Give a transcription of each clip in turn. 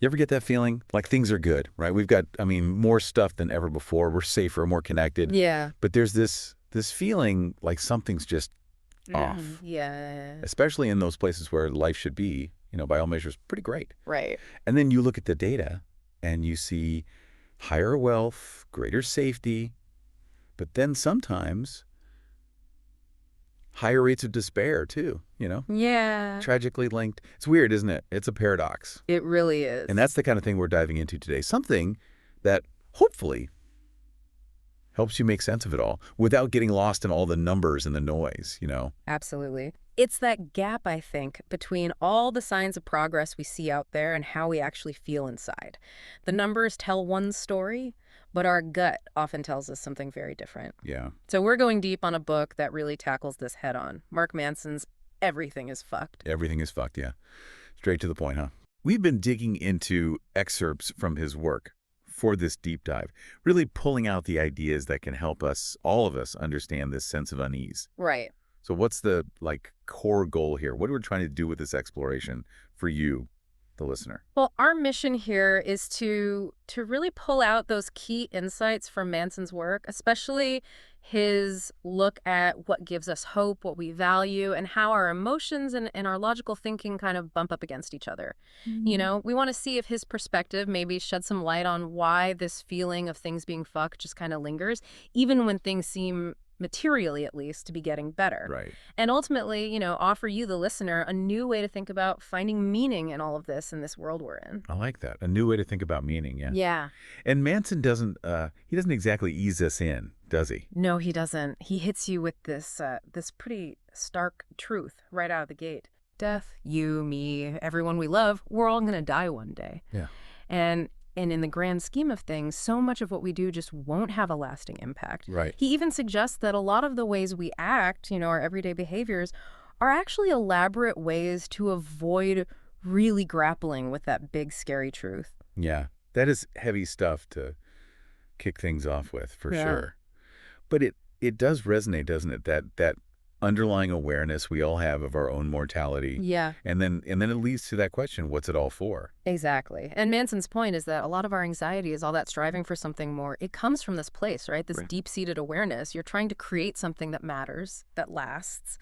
You ever get that feeling? Like things are good, right? We've got, I mean, more stuff than ever before. We're safer, more connected. Yeah. But there's this feeling like something's just off, Yeah. especially in those places where life should be, by all measures, pretty great. Right. And then you look at the data and you see higher wealth, greater safety, but then sometimes higher rates of despair too. Yeah. Tragically linked. It's weird, isn't it? It's a paradox. It really is. And that's the kind of thing we're diving into today. Something that hopefully helps you make sense of it all without getting lost in all the numbers and the noise. Absolutely. It's that gap, I think, between all the signs of progress we see out there and how we actually feel inside. The numbers tell one story, but our gut often tells us something very different. Yeah. So we're going deep on a book that really tackles this head on. Mark Manson's Everything is Fucked. Everything is fucked, yeah. Straight to the point, huh? We've been digging into excerpts from his work for this deep dive, really pulling out the ideas that can help us, all of us, understand this sense of unease. Right. So what's the, core goal here? What are we trying to do with this exploration for you, the listener? Well, our mission here is to really pull out those key insights from Manson's work, especially his look at what gives us hope, what we value, and how our emotions and our logical thinking kind of bump up against each other. We want to see if his perspective maybe shed some light on why this feeling of things being fucked just kind of lingers, even when things seem, materially at least, to be getting better. Right. And ultimately, offer you, the listener, a new way to think about finding meaning in all of this, in this world we're in. I like that. A new way to think about meaning, yeah. Yeah. And Manson doesn't exactly ease us in, does he? No, he doesn't. He hits you with this pretty stark truth right out of the gate. Death, you, me, everyone we love, we're all going to die one day. Yeah. And in the grand scheme of things, so much of what we do just won't have a lasting impact. Right. He even suggests that a lot of the ways we act, our everyday behaviors, are actually elaborate ways to avoid really grappling with that big, scary truth. Yeah. That is heavy stuff to kick things off with, for Yeah. sure. But it does resonate, doesn't it? That underlying awareness we all have of our own mortality. Yeah. And then it leads to that question, what's it all for? Exactly. And Manson's point is that a lot of our anxiety is all that striving for something more. It comes from this place, right? This Right. deep-seated awareness. You're trying to create something that matters, that lasts,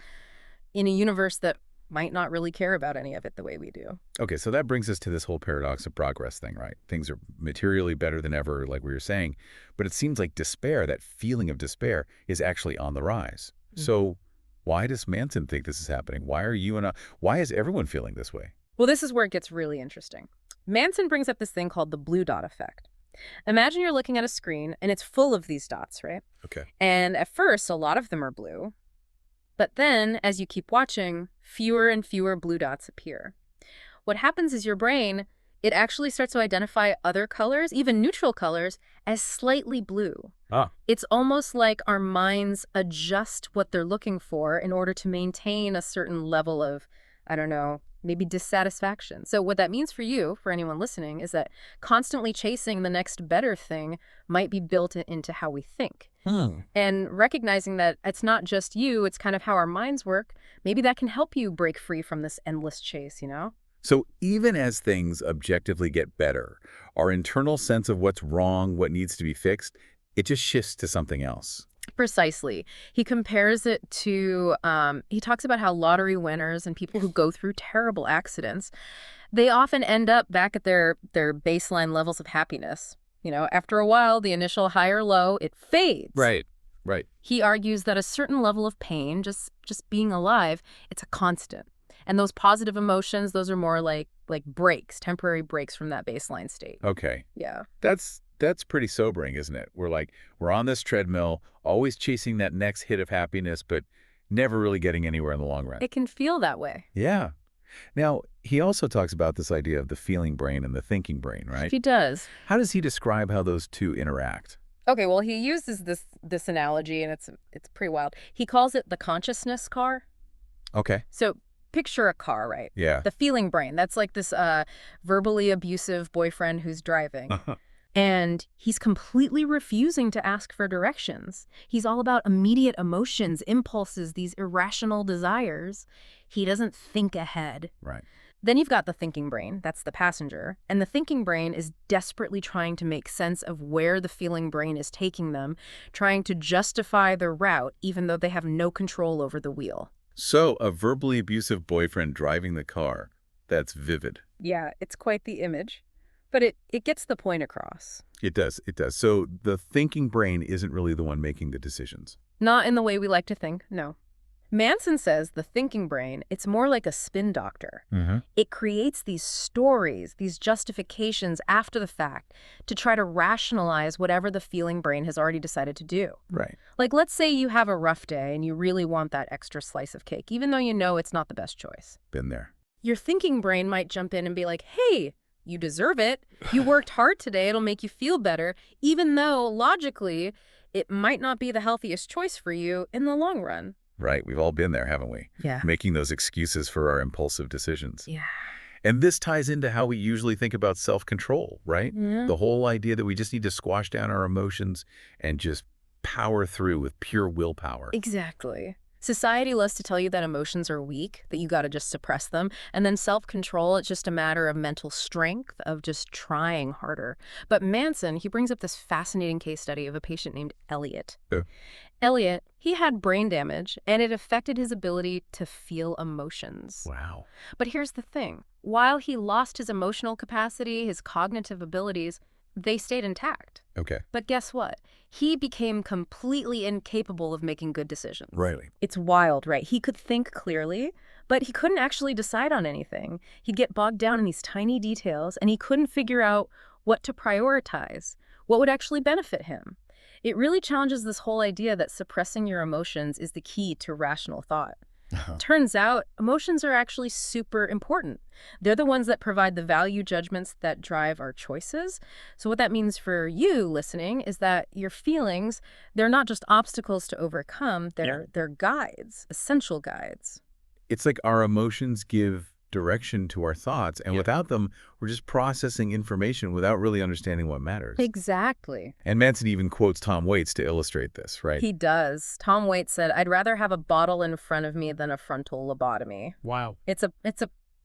in a universe that might not really care about any of it the way we do. Okay, so that brings us to this whole paradox of progress thing, right? Things are materially better than ever, like we were saying, but it seems like despair, that feeling of despair, is actually on the rise. So why does Manson think this is happening? Why is everyone feeling this way? Well, this is where it gets really interesting. Manson brings up this thing called the blue dot effect. Imagine you're looking at a screen and it's full of these dots, right? Okay. And at first, a lot of them are blue. But then, as you keep watching, fewer and fewer blue dots appear. What happens is your brain, it actually starts to identify other colors, even neutral colors, as slightly blue. Ah. It's almost like our minds adjust what they're looking for in order to maintain a certain level of, I don't know, maybe dissatisfaction. So what that means for you, for anyone listening, is that constantly chasing the next better thing might be built into how we think. And recognizing that it's not just you, it's kind of how our minds work, maybe that can help you break free from this endless chase. So even as things objectively get better, our internal sense of what's wrong, what needs to be fixed, it just shifts to something else. Precisely. He compares it to, he talks about how lottery winners and people who go through terrible accidents, they often end up back at their baseline levels of happiness. After a while, the initial high or low, it fades. Right. He argues that a certain level of pain, just being alive, it's a constant. And those positive emotions, those are more like breaks, temporary breaks from that baseline state. Okay. Yeah. That's pretty sobering, isn't it? We're on this treadmill, always chasing that next hit of happiness, but never really getting anywhere in the long run. It can feel that way. Yeah. Now, he also talks about this idea of the feeling brain and the thinking brain, right? He does. How does he describe how those two interact? Okay, well, he uses this analogy, and it's pretty wild. He calls it the consciousness car. Okay. So picture a car, right? Yeah. The feeling brain. That's like this verbally abusive boyfriend who's driving. And he's completely refusing to ask for directions. He's all about immediate emotions, impulses, these irrational desires. He doesn't think ahead. Right. Then you've got the thinking brain, that's the passenger, and the thinking brain is desperately trying to make sense of where the feeling brain is taking them, trying to justify their route even though they have no control over the wheel. So, a verbally abusive boyfriend driving the car. That's vivid. Yeah, it's quite the image, but it gets the point across. It does. It does. So, the thinking brain isn't really the one making the decisions. Not in the way we like to think, no. Manson says the thinking brain, it's more like a spin doctor. It creates these stories, these justifications after the fact to try to rationalize whatever the feeling brain has already decided to do. Right. Like, let's say you have a rough day and you really want that extra slice of cake, even though you know it's not the best choice. Been there. Your thinking brain might jump in and be like, hey, you deserve it. You worked hard today. It'll make you feel better, even though logically it might not be the healthiest choice for you in the long run. Right. We've all been there, haven't we? Yeah. Making those excuses for our impulsive decisions. Yeah. And this ties into how we usually think about self-control, right? Yeah. The whole idea that we just need to squash down our emotions and just power through with pure willpower. Exactly. Society loves to tell you that emotions are weak, that you got to just suppress them. And then self-control, it's just a matter of mental strength, of just trying harder. But Manson, he brings up this fascinating case study of a patient named Elliot. Yeah. Elliot, he had brain damage, and it affected his ability to feel emotions. Wow. But here's the thing. While he lost his emotional capacity, his cognitive abilities, they stayed intact. Okay. But guess what? He became completely incapable of making good decisions. Right. It's wild, right? He could think clearly, but he couldn't actually decide on anything. He'd get bogged down in these tiny details, and he couldn't figure out what to prioritize, what would actually benefit him. It really challenges this whole idea that suppressing your emotions is the key to rational thought. Turns out, emotions are actually super important. They're the ones that provide the value judgments that drive our choices. So what that means for you listening is that your feelings, they're not just obstacles to overcome, they're guides, essential guides. It's like our emotions give direction to our thoughts, and without them, we're just processing information without really understanding what matters. Exactly. And Manson even quotes Tom Waits to illustrate this, right? He does. Tom Waits said, "I'd rather have a bottle in front of me than a frontal lobotomy." Wow. It's a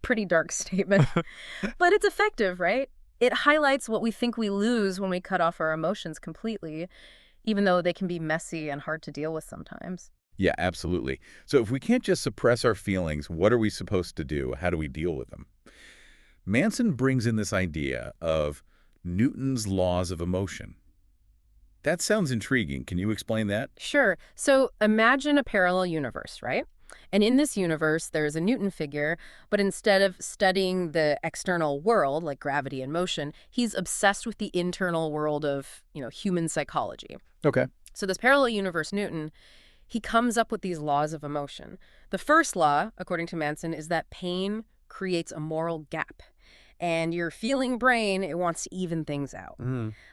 pretty dark statement, but it's effective, right? It highlights what we think we lose when we cut off our emotions completely, even though they can be messy and hard to deal with sometimes. Yeah, absolutely. So if we can't just suppress our feelings, what are we supposed to do? How do we deal with them? Manson brings in this idea of Newton's laws of emotion. That sounds intriguing. Can you explain that? Sure. So imagine a parallel universe, right? And in this universe, there's a Newton figure, but instead of studying the external world, like gravity and motion, he's obsessed with the internal world of, human psychology. Okay. So this parallel universe Newton, he comes up with these laws of emotion. The first law, according to Manson, is that pain creates a moral gap. And your feeling brain, it wants to even things out.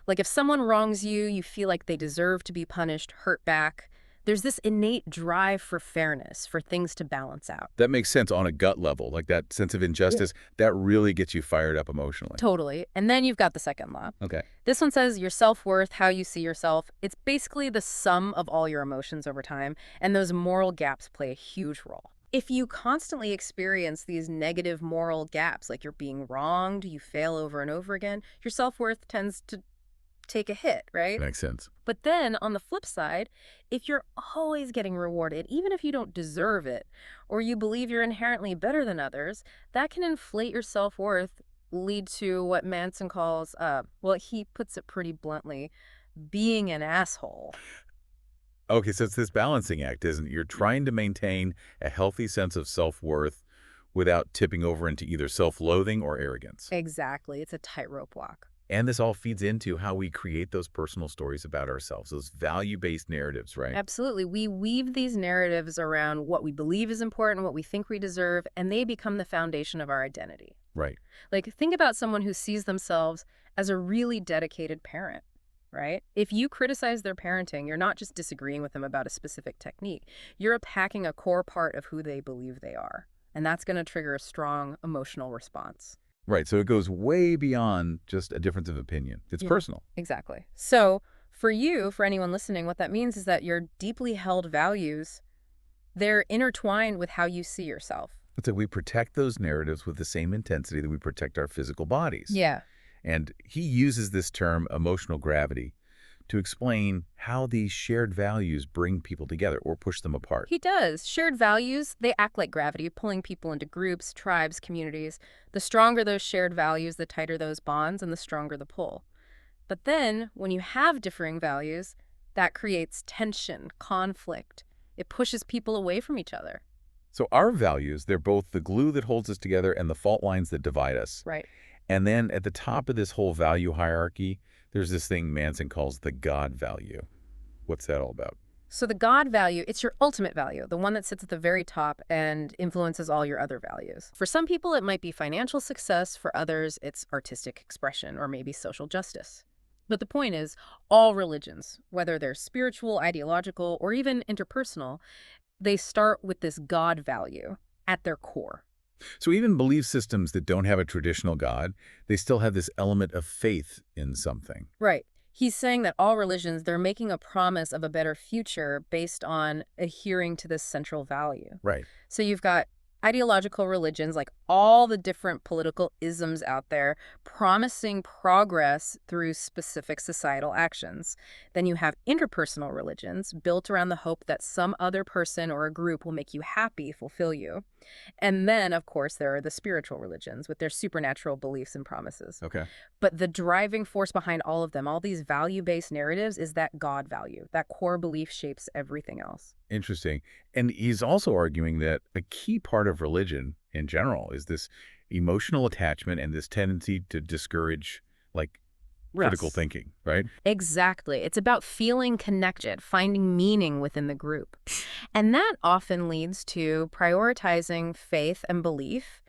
Like if someone wrongs you, you feel like they deserve to be punished, hurt back. There's this innate drive for fairness, for things to balance out. That makes sense on a gut level, like that sense of injustice. That really gets you fired up emotionally. Totally. And then you've got the second law. Okay. This one says your self-worth, how you see yourself, it's basically the sum of all your emotions over time, and those moral gaps play a huge role. If you constantly experience these negative moral gaps, like you're being wronged, you fail over and over again, your self-worth tends to take a hit, right? Makes sense. But then on the flip side, if you're always getting rewarded, even if you don't deserve it, or you believe you're inherently better than others, that can inflate your self-worth, lead to what Manson calls, he puts it pretty bluntly, being an asshole. Okay, so it's this balancing act, isn't it? You're trying to maintain a healthy sense of self-worth without tipping over into either self-loathing or arrogance. Exactly. It's a tightrope walk. And this all feeds into how we create those personal stories about ourselves, those value-based narratives, right? Absolutely. We weave these narratives around what we believe is important, what we think we deserve, and they become the foundation of our identity. Right. Like, think about someone who sees themselves as a really dedicated parent, right? If you criticize their parenting, you're not just disagreeing with them about a specific technique. You're attacking a core part of who they believe they are. And that's going to trigger a strong emotional response. Right, so it goes way beyond just a difference of opinion. It's personal. Exactly. So for you, for anyone listening, what that means is that your deeply held values, they're intertwined with how you see yourself. So we protect those narratives with the same intensity that we protect our physical bodies. Yeah. And he uses this term emotional gravity to explain how these shared values bring people together or push them apart. He does. Shared values, they act like gravity, pulling people into groups, tribes, communities. The stronger those shared values, the tighter those bonds, and the stronger the pull. But then, when you have differing values, that creates tension, conflict. It pushes people away from each other. So our values, they're both the glue that holds us together and the fault lines that divide us. Right. And then at the top of this whole value hierarchy, there's this thing Manson calls the God value. What's that all about? So the God value, it's your ultimate value, the one that sits at the very top and influences all your other values. For some people, it might be financial success. For others, it's artistic expression or maybe social justice. But the point is, all religions, whether they're spiritual, ideological, or even interpersonal, they start with this God value at their core. So even belief systems that don't have a traditional God, they still have this element of faith in something. Right. He's saying that all religions, they're making a promise of a better future based on adhering to this central value. Right. So you've got ideological religions, like all the different political isms out there, promising progress through specific societal actions. Then you have interpersonal religions built around the hope that some other person or a group will make you happy, fulfill you. And then, of course, there are the spiritual religions with their supernatural beliefs and promises. Okay. But the driving force behind all of them, all these value-based narratives, is that God value. That core belief shapes everything else. Interesting. And he's also arguing that a key part of religion in general is this emotional attachment and this tendency to discourage, like, critical Yes. thinking, right? Exactly. It's about feeling connected, finding meaning within the group. And that often leads to prioritizing faith and belief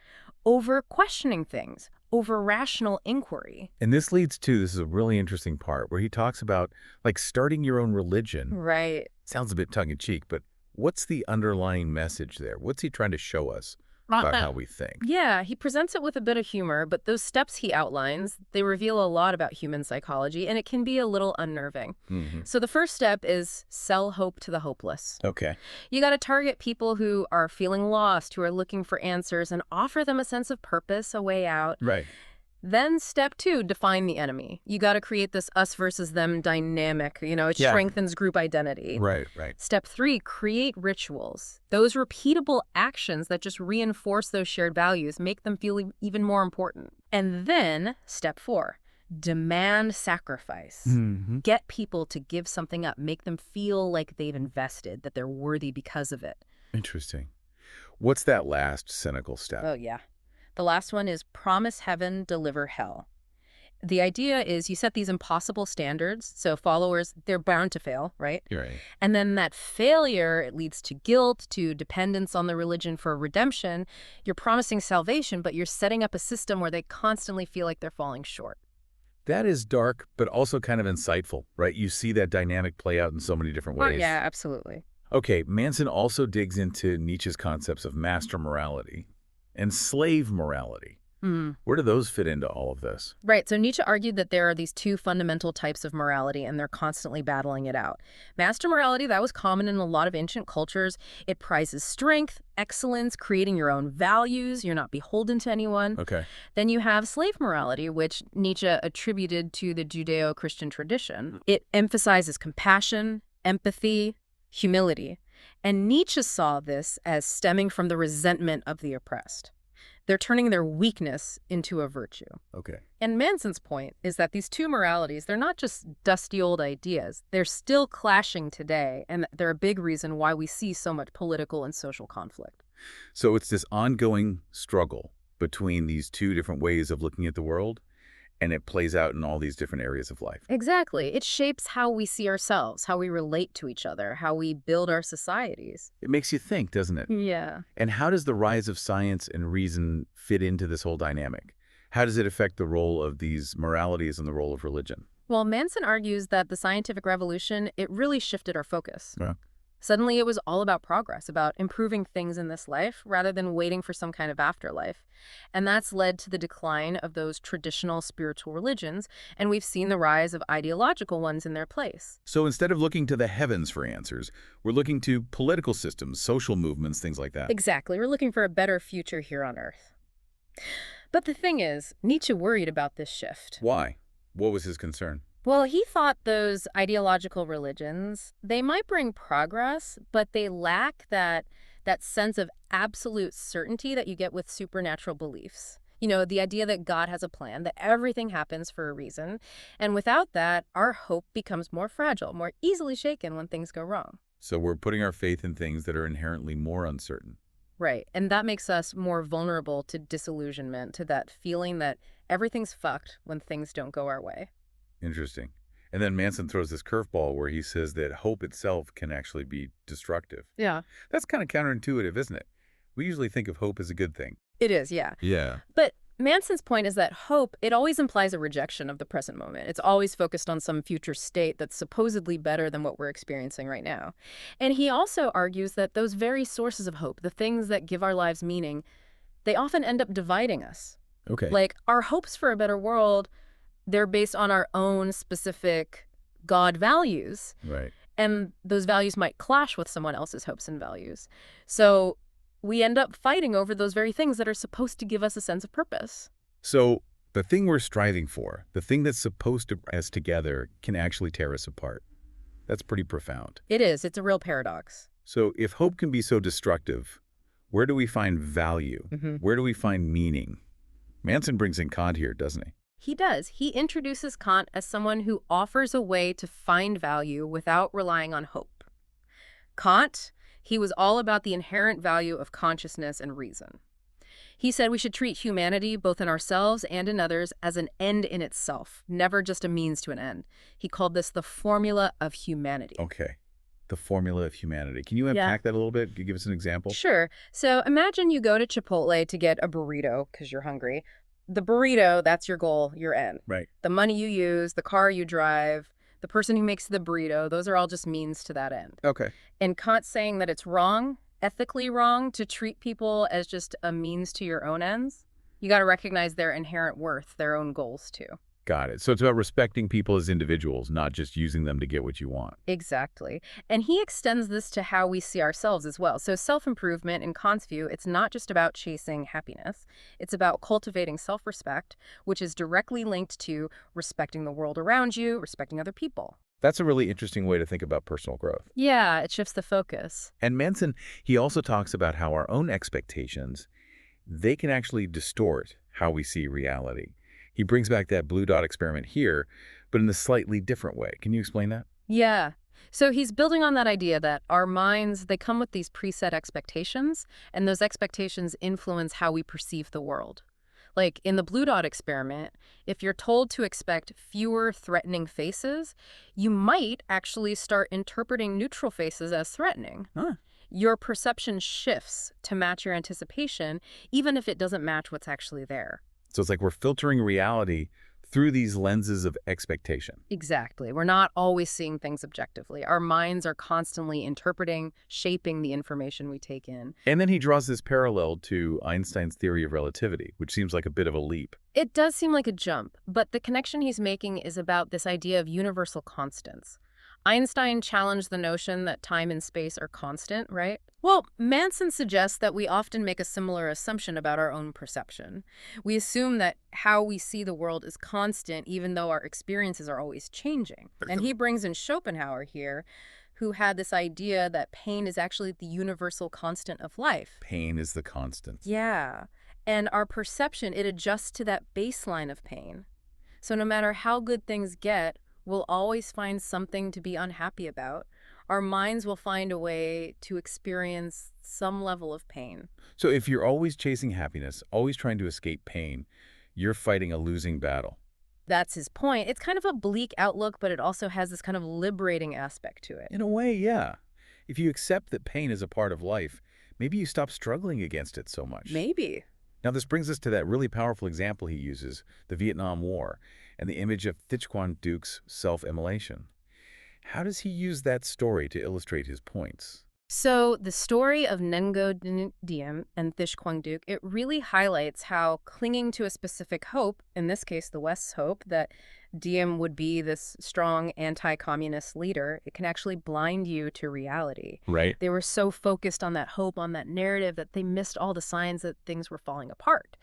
over questioning things, over rational inquiry. And this leads to, this is a really interesting part, where he talks about, like, starting your own religion. Right. Sounds a bit tongue-in-cheek, but what's the underlying message there? What's he trying to show us about how we think? Yeah, he presents it with a bit of humor, but those steps he outlines, they reveal a lot about human psychology, and it can be a little unnerving. So the first step is sell hope to the hopeless. Okay. You got to target people who are feeling lost, who are looking for answers, and offer them a sense of purpose, a way out. Right. Then step 2, define the enemy. You got to create this us versus them dynamic. It Yeah. strengthens group identity. Right. Step 3, create rituals. Those repeatable actions that just reinforce those shared values, make them feel even more important. And then step 4, demand sacrifice. Get people to give something up, make them feel like they've invested, that they're worthy because of it. Interesting. What's that last cynical step? Oh, yeah. The last one is promise heaven, deliver hell. The idea is you set these impossible standards, so followers, they're bound to fail, right? You're right. And then that failure, it leads to guilt, to dependence on the religion for redemption. You're promising salvation, but you're setting up a system where they constantly feel like they're falling short. That is dark, but also kind of insightful, right? You see that dynamic play out in so many different ways. Yeah, absolutely. Okay, Manson also digs into Nietzsche's concepts of master morality and slave morality. Where do those fit into all of this? Right, so Nietzsche argued that there are these two fundamental types of morality, and they're constantly battling it out. Master morality, that was common in a lot of ancient cultures. It prizes strength, excellence, creating your own values. You're not beholden to anyone. Okay. Then you have slave morality, which Nietzsche attributed to the Judeo-Christian tradition. It emphasizes compassion, empathy, humility. And Nietzsche saw this as stemming from the resentment of the oppressed. They're turning their weakness into a virtue. Okay. And Manson's point is that these two moralities, they're not just dusty old ideas. They're still clashing today, and they're a big reason why we see so much political and social conflict. So it's this ongoing struggle between these two different ways of looking at the world, and it plays out in all these different areas of life. Exactly. It shapes how we see ourselves, how we relate to each other, how we build our societies. It makes you think, doesn't it? Yeah. And how does the rise of science and reason fit into this whole dynamic? How does it affect the role of these moralities and the role of religion? Well, Manson argues that the scientific revolution, it really shifted our focus. Yeah. Suddenly, it was all about progress, about improving things in this life rather than waiting for some kind of afterlife. And that's led to the decline of those traditional spiritual religions, and we've seen the rise of ideological ones in their place. So instead of looking to the heavens for answers, we're looking to political systems, social movements, things like that. Exactly. We're looking for a better future here on Earth. But the thing is, Nietzsche worried about this shift. Why? What was his concern? Well, he thought those ideological religions, they might bring progress, but they lack that sense of absolute certainty that you get with supernatural beliefs. You know, the idea that God has a plan, that everything happens for a reason. And without that, our hope becomes more fragile, more easily shaken when things go wrong. So we're putting our faith in things that are inherently more uncertain. Right. And that makes us more vulnerable to disillusionment, to that feeling that everything's fucked when things don't go our way. Interesting. And then Manson throws this curveball where he says that hope itself can actually be destructive. Yeah. That's kind of counterintuitive, isn't it? We usually think of hope as a good thing. It is, yeah. Yeah. But Manson's point is that hope, it always implies a rejection of the present moment. It's always focused on some future state that's supposedly better than what we're experiencing right now. And he also argues that those very sources of hope, the things that give our lives meaning, they often end up dividing us. Okay. Like, our hopes for a better world, they're based on our own specific God values. Right. And those values might clash with someone else's hopes and values. So we end up fighting over those very things that are supposed to give us a sense of purpose. So the thing we're striving for, the thing that's supposed to bring us together, can actually tear us apart. That's pretty profound. It is. It's a real paradox. So if hope can be so destructive, where do we find value? Where do we find meaning? Manson brings in Kant here, doesn't he? He does. He introduces Kant as someone who offers a way to find value without relying on hope. Kant, he was all about the inherent value of consciousness and reason. He said we should treat humanity, both in ourselves and in others, as an end in itself, never just a means to an end. He called this the formula of humanity. Okay. The formula of humanity. Can you unpack that a little bit? Give us an example? Sure. So imagine you go to Chipotle to get a burrito because you're hungry. The burrito, that's your goal, your end. Right. The money you use, the car you drive, the person who makes the burrito, those are all just means to that end. Okay. And Kant's saying that it's wrong, ethically wrong, to treat people as just a means to your own ends. You got to recognize their inherent worth, their own goals too. Got it. So it's about respecting people as individuals, not just using them to get what you want. Exactly. And he extends this to how we see ourselves as well. So self-improvement, in Kant's view, it's not just about chasing happiness. It's about cultivating self-respect, which is directly linked to respecting the world around you, respecting other people. That's a really interesting way to think about personal growth. Yeah, it shifts the focus. And Manson, he also talks about how our own expectations, they can actually distort how we see reality. He brings back that blue dot experiment here, but in a slightly different way. Can you explain that? Yeah. So he's building on that idea that our minds, they come with these preset expectations, and those expectations influence how we perceive the world. Like in the blue dot experiment, if you're told to expect fewer threatening faces, you might actually start interpreting neutral faces as threatening. Huh. Your perception shifts to match your anticipation, even if it doesn't match what's actually there. So it's like we're filtering reality through these lenses of expectation. Exactly. We're not always seeing things objectively. Our minds are constantly interpreting, shaping the information we take in. And then he draws this parallel to Einstein's theory of relativity, which seems like a bit of a leap. It does seem like a jump, but the connection he's making is about this idea of universal constants. Einstein challenged the notion that time and space are constant, right? Well, Manson suggests that we often make a similar assumption about our own perception. We assume that how we see the world is constant, even though our experiences are always changing. And he brings in Schopenhauer here, who had this idea that pain is actually the universal constant of life. Pain is the constant. Yeah. And our perception, it adjusts to that baseline of pain. So no matter how good things get, we'll always find something to be unhappy about. Our minds will find a way to experience some level of pain. So if you're always chasing happiness, always trying to escape pain, you're fighting a losing battle. That's his point. It's kind of a bleak outlook, but it also has this kind of liberating aspect to it. In a way, yeah. If you accept that pain is a part of life, maybe you stop struggling against it so much. Maybe. Now, this brings us to that really powerful example he uses, the Vietnam War, and the image of Thich Duke's self-immolation. How does he use that story to illustrate his points? So the story of Nengo Diem and Thish Quangduk, it really highlights how clinging to a specific hope, in this case the West's hope, that Diem would be this strong anti-communist leader, it can actually blind you to reality. Right. They were so focused on that hope, on that narrative, that they missed all the signs that things were falling apart.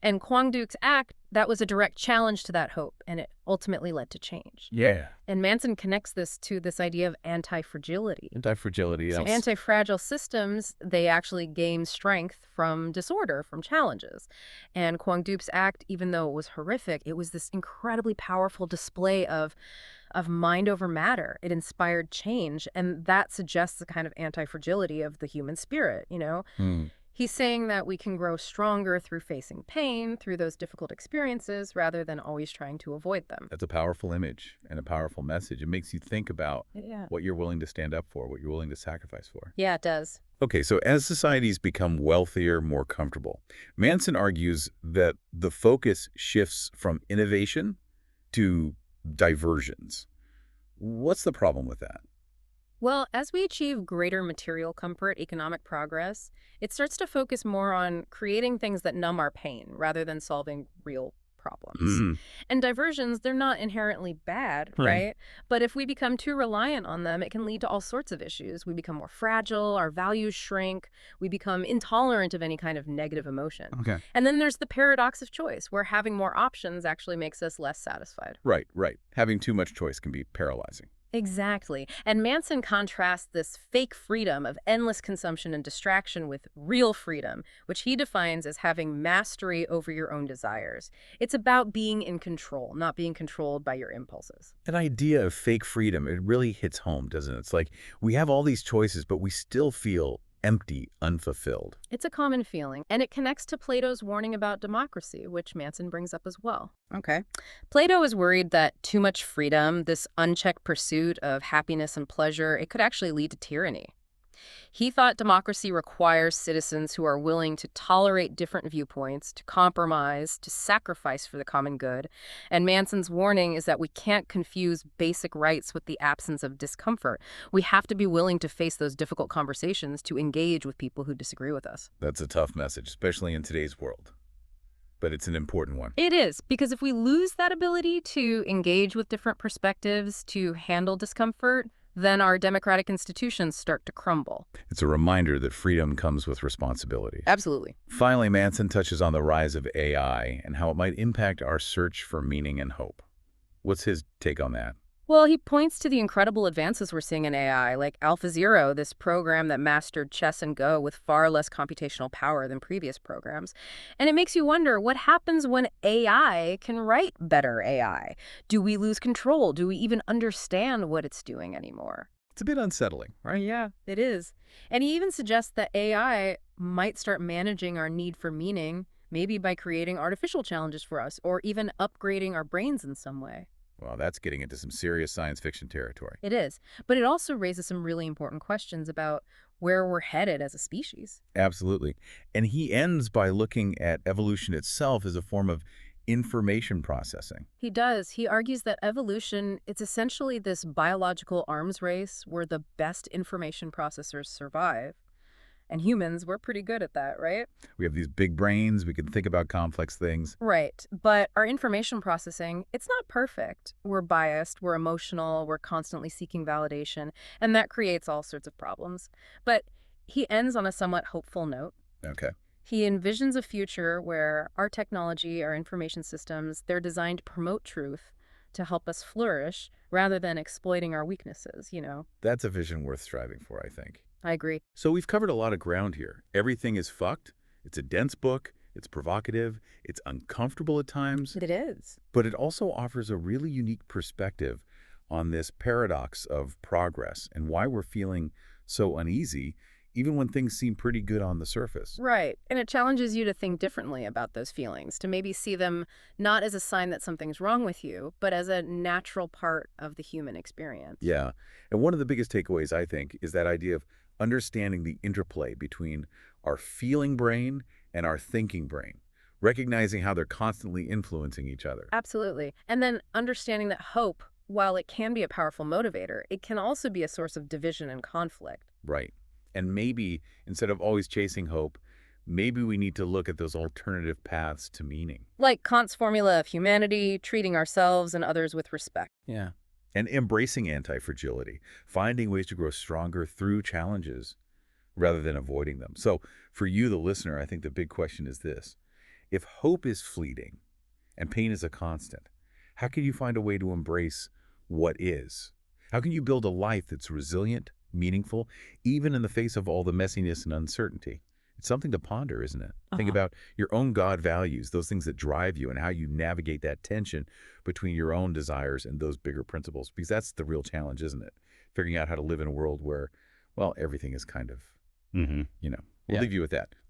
And Quangduk's act, that was a direct challenge to that hope, and it ultimately led to change. Yeah. And Manson connects this to this idea of anti-fragility. Anti-fragility. So Yes. anti-fragile systems, they actually gain strength from disorder, from challenges. And Kwang Dup's act, even though it was horrific, it was this incredibly powerful display of mind over matter. It inspired change, and that suggests the kind of anti-fragility of the human spirit, you know? Hmm. He's saying that we can grow stronger through facing pain, through those difficult experiences, rather than always trying to avoid them. That's a powerful image and a powerful message. It makes you think about Yeah. what you're willing to stand up for, what you're willing to sacrifice for. Yeah, it does. Okay, so as societies become wealthier, more comfortable, Manson argues that the focus shifts from innovation to diversions. What's the problem with that? Well, as we achieve greater material comfort, economic progress, it starts to focus more on creating things that numb our pain rather than solving real problems. Mhm. And diversions, they're not inherently bad, Right. right? But if we become too reliant on them, it can lead to all sorts of issues. We become more fragile, our values shrink, we become intolerant of any kind of negative emotion. Okay. And then there's the paradox of choice, where having more options actually makes us less satisfied. Right, right. Having too much choice can be paralyzing. Exactly. And Manson contrasts this fake freedom of endless consumption and distraction with real freedom, which he defines as having mastery over your own desires. It's about being in control, not being controlled by your impulses. That idea of fake freedom, it really hits home, doesn't it? It's like we have all these choices, but we still feel empty, unfulfilled. It's a common feeling, and it connects to Plato's warning about democracy, which Manson brings up as well. Okay. Plato is worried that too much freedom, this unchecked pursuit of happiness and pleasure, it could actually lead to tyranny. He thought democracy requires citizens who are willing to tolerate different viewpoints, to compromise, to sacrifice for the common good. And Manson's warning is that we can't confuse basic rights with the absence of discomfort. We have to be willing to face those difficult conversations to engage with people who disagree with us. That's a tough message, especially in today's world. But it's an important one. It is, because if we lose that ability to engage with different perspectives, to handle discomfort, then our democratic institutions start to crumble. It's a reminder that freedom comes with responsibility. Absolutely. Finally, Manson touches on the rise of AI and how it might impact our search for meaning and hope. What's his take on that? Well, he points to the incredible advances we're seeing in AI, like AlphaZero, this program that mastered chess and Go with far less computational power than previous programs. And it makes you wonder, what happens when AI can write better AI? Do we lose control? Do we even understand what it's doing anymore? It's a bit unsettling, right? Yeah, it is. And he even suggests that AI might start managing our need for meaning, maybe by creating artificial challenges for us, or even upgrading our brains in some way. Well, that's getting into some serious science fiction territory. It is. But it also raises some really important questions about where we're headed as a species. Absolutely. And he ends by looking at evolution itself as a form of information processing. He does. He argues that evolution, it's essentially this biological arms race where the best information processors survive. And humans, we're pretty good at that, right? We have these big brains. We can think about complex things. Right. But our information processing, it's not perfect. We're biased, we're emotional, we're constantly seeking validation, and that creates all sorts of problems. But he ends on a somewhat hopeful note. Okay. He envisions a future where our technology, our information systems, they're designed to promote truth, to help us flourish, rather than exploiting our weaknesses, you know? That's a vision worth striving for, I think. I agree. So we've covered a lot of ground here. Everything is fucked. It's a dense book. It's provocative. It's uncomfortable at times. It is. But it also offers a really unique perspective on this paradox of progress and why we're feeling so uneasy, even when things seem pretty good on the surface. Right. And it challenges you to think differently about those feelings, to maybe see them not as a sign that something's wrong with you, but as a natural part of the human experience. Yeah. And one of the biggest takeaways, I think, is that idea of understanding the interplay between our feeling brain and our thinking brain, recognizing how they're constantly influencing each other. Absolutely. And then understanding that hope, while it can be a powerful motivator, it can also be a source of division and conflict. Right. And maybe instead of always chasing hope, maybe we need to look at those alternative paths to meaning. Like Kant's formula of humanity, treating ourselves and others with respect. Yeah. And embracing anti-fragility, finding ways to grow stronger through challenges rather than avoiding them. So for you, the listener, I think the big question is this. If hope is fleeting and pain is a constant, how can you find a way to embrace what is? How can you build a life that's resilient, meaningful, even in the face of all the messiness and uncertainty? It's something to ponder, isn't it? Think about your own God values, those things that drive you, and how you navigate that tension between your own desires and those bigger principles. Because that's the real challenge, isn't it? Figuring out how to live in a world where, well, everything is kind of, Mm-hmm. we'll Yeah. leave you with that.